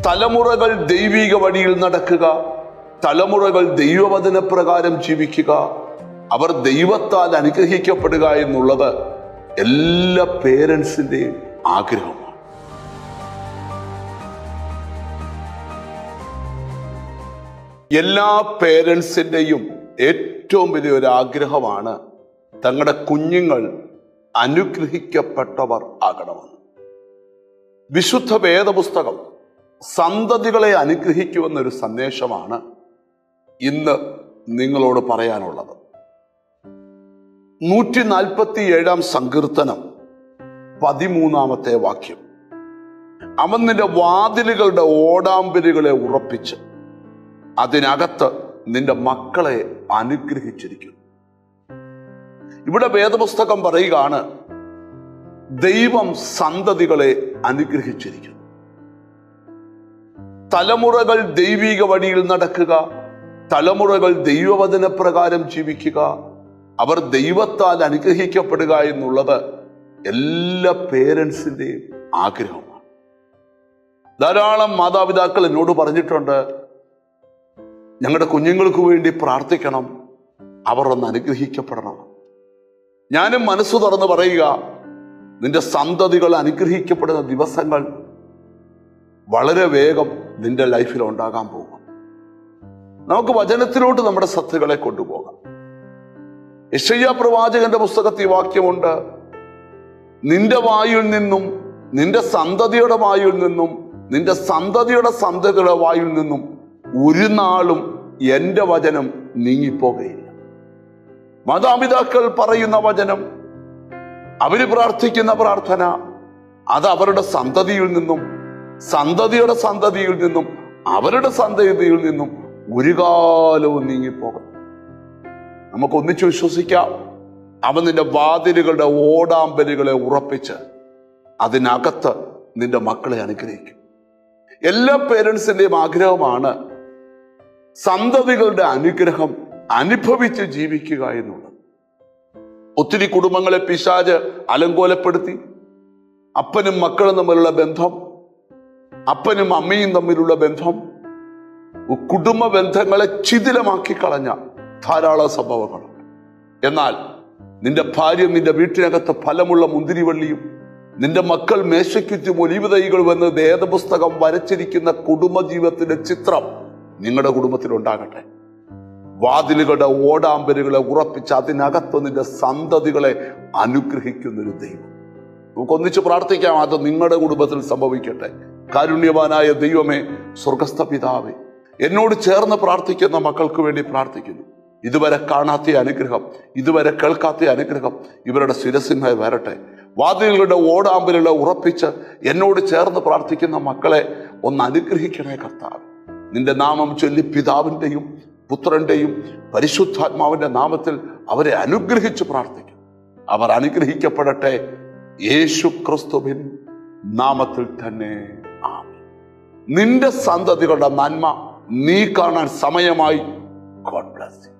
തലമുറകൾ ദൈവിക വഴിയിൽ നടക്കുക, തലമുറകൾ ദൈവവചന പ്രകാരം ജീവിക്കുക, അവർ ദൈവത്താൽ അനുഗ്രഹിക്കപ്പെടുക എന്നുള്ളത് എല്ലാ പേരൻസിന്റെയും ആഗ്രഹമാണ്. എല്ലാ പേരൻസിന്റെയും ഏറ്റവും വലിയൊരു ആഗ്രഹമാണ് തങ്ങളുടെ കുഞ്ഞുങ്ങൾ അനുഗ്രഹിക്കപ്പെട്ടവർ ആകണമെന്ന്. വിശുദ്ധ വേദപുസ്തകം സന്തതികളെ അനുഗ്രഹിക്കുമെന്നൊരു സന്ദേശമാണ് ഇന്ന് നിങ്ങളോട് പറയാനുള്ളത്. 147 സങ്കീർത്തനം 13 വാക്യം, അവൻ നിന്റെ വാതിലുകളുടെ ഓടാമ്പലുകളെ ഉറപ്പിച്ച് അതിനകത്ത് നിന്റെ മക്കളെ അനുഗ്രഹിച്ചിരിക്കുന്നു. ഇവിടെ വേദപുസ്തകം പറയുകയാണ്, ദൈവം സന്തതികളെ അനുഗ്രഹിച്ചിരിക്കുന്നു. തലമുറകൾ ദൈവിക വഴിയിൽ നടക്കുക, തലമുറകൾ ദൈവവചന പ്രകാരം ജീവിക്കുക, അവർ ദൈവത്താൽ അനുഗ്രഹിക്കപ്പെടുക എന്നുള്ളത് എല്ലാ പേരൻസിന്റെയും ആഗ്രഹമാണ്. ധാരാളം മാതാപിതാക്കൾ എന്നോട് പറഞ്ഞിട്ടുണ്ട്, ഞങ്ങളുടെ കുഞ്ഞുങ്ങൾക്ക് വേണ്ടി പ്രാർത്ഥിക്കണം, അവർ ഒന്ന് അനുഗ്രഹിക്കപ്പെടണം. ഞാനും മനസ്സു തുറന്ന് പറയുക, നിന്റെ സന്തതികൾ അനുഗ്രഹിക്കപ്പെടുന്ന ദിവസങ്ങൾ വളരെ വേഗം നിന്റെ ലൈഫിൽ ഉണ്ടാകാൻ പോകും. നമുക്ക് വചനത്തിലോട്ട് നമ്മുടെ ശ്രദ്ധകളെ കൊണ്ടുപോകാം. യെശയ്യാ പ്രവാചകന്റെ പുസ്തകത്തിൽ വാക്യമുണ്ട്, നിന്റെ വായിൽ നിന്നും നിന്റെ സന്തതിയുടെ വായിൽ നിന്നും നിന്റെ സന്തതിയുടെ സന്തതിയുടെ വായിൽ നിന്നും ഒരു നാളും എന്റെ വചനം നീങ്ങിപ്പോകയില്ല. മാതാപിതാക്കൾ പറയുന്ന വചനം, അവര് പ്രാർത്ഥിക്കുന്ന പ്രാർത്ഥന, അത് അവരുടെ സന്തതിയിൽ നിന്നും സന്തതിയുടെ സന്തതിയിൽ നിന്നും അവരുടെ സന്തതിയിൽ നിന്നും ഒരു കാലവും നീങ്ങിപ്പോകും. നമുക്ക് ഒന്നിച്ചു വിശ്വസിക്കാം, അവൻ നിന്റെ വാതിലുകളുടെ ഓടാമ്പലുകളെ ഉറപ്പിച്ച് അതിനകത്ത് നിന്റെ മക്കളെ അനുഗ്രഹിക്കും. എല്ലാ പേരൻസിന്റെയും ആഗ്രഹമാണ് സന്തതികളുടെ അനുഗ്രഹം അനുഭവിച്ച് ജീവിക്കുക എന്നുള്ളത്. ഒത്തിരി കുടുംബങ്ങളെ പിശാച് അലങ്കോലപ്പെടുത്തി. അപ്പനും മക്കളും തമ്മിലുള്ള ബന്ധം, അപ്പനും അമ്മയും തമ്മിലുള്ള ബന്ധം, കുടുംബ ബന്ധങ്ങളെ ശിഥിലമാക്കി കളഞ്ഞ ധാരാളം സംഭവങ്ങളുണ്ട്. എന്നാൽ നിന്റെ ഭാര്യ നിന്റെ വീട്ടിനകത്ത് ഫലമുള്ള മുന്തിരിവള്ളിയും നിന്റെ മക്കൾ മേശയ്ക്കുറ്റും ഒലിവ് തൈകളും എന്ന് വേദപുസ്തകം വരച്ചിരിക്കുന്ന കുടുംബജീവിതത്തിന്റെ ചിത്രം നിങ്ങളുടെ കുടുംബത്തിൽ ഉണ്ടാകട്ടെ. വാതിലുകളുടെ ഓടാമ്പലുകളെ ഉറപ്പിച്ച് അതിനകത്ത് നിന്റെ സന്തതികളെ അനുഗ്രഹിക്കുന്നൊരു ദൈവം. നമുക്കൊന്നിച്ച് പ്രാർത്ഥിക്കാം, അത് നിങ്ങളുടെ കുടുംബത്തിൽ സംഭവിക്കട്ടെ. കാരുണ്യവാനായ ദൈവമേ, സ്വർഗസ്ഥ പിതാവേ, എന്നോട് ചേർന്ന് പ്രാർത്ഥിക്കുന്ന മക്കൾക്ക് വേണ്ടി പ്രാർത്ഥിക്കുന്നു. ഇതുവരെ കാണാത്ത അനുഗ്രഹം, ഇതുവരെ കേൾക്കാത്ത അനുഗ്രഹം ഇവരുടെ ശിരസിന്മേൽ വരട്ടെ. വാതിലുകളുടെ ഓടാമ്പലുകളെ ഉറപ്പിച്ച് എന്നോട് ചേർന്ന് പ്രാർത്ഥിക്കുന്ന മക്കളെ ഒന്ന് അനുഗ്രഹിക്കണേ കർത്താവ്. നിന്റെ നാമം ചൊല്ലി പിതാവിൻ്റെയും പുത്രന്റെയും പരിശുദ്ധാത്മാവിന്റെ നാമത്തിൽ അവരെ അനുഗ്രഹിച്ച് പ്രാർത്ഥിക്കും. അവർ അനുഗ്രഹിക്കപ്പെടട്ടെ, യേശു ക്രിസ്തുവിൻ നാമത്തിൽ തന്നെ. ആമേൻ. നിന്റെ സന്തതികളുടെ നന്മ നീ കാണാൻ സമയമായി. God bless you.